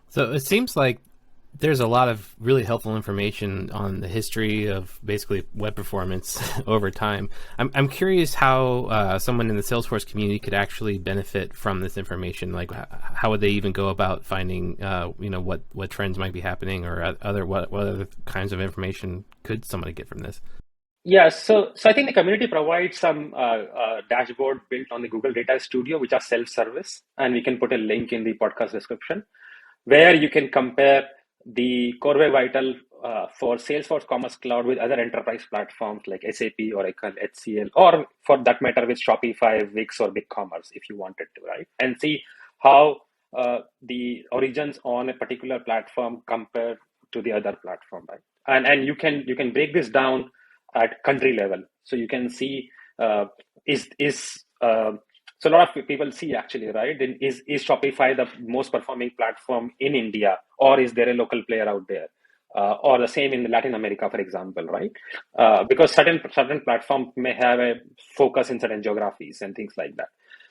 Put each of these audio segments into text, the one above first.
So it seems like there's a lot of really helpful information on the history of basically web performance over time. I'm curious how someone in the Salesforce community could actually benefit from this information. Like, how would they even go about finding, what trends might be happening, or what other kinds of information could somebody get from this? Yeah, so I think the community provides some dashboard built on the Google Data Studio, which are self-service, and we can put a link in the podcast description where you can compare the Core Web Vital for Salesforce Commerce Cloud with other enterprise platforms like SAP, Oracle, HCL, or for that matter with Shopify, Wix, or BigCommerce if you wanted to, right? And see how the origins on a particular platform compare to the other platform, right? And you can break this down at country level, so you can see is so a lot of people see actually, right? Then is Shopify the most performing platform in India, or is there a local player out there? Or the same in Latin America, for example, right? Because certain platforms may have a focus in certain geographies and things like that.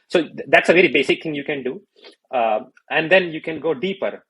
So that's a very basic thing you can do, and then you can go deeper.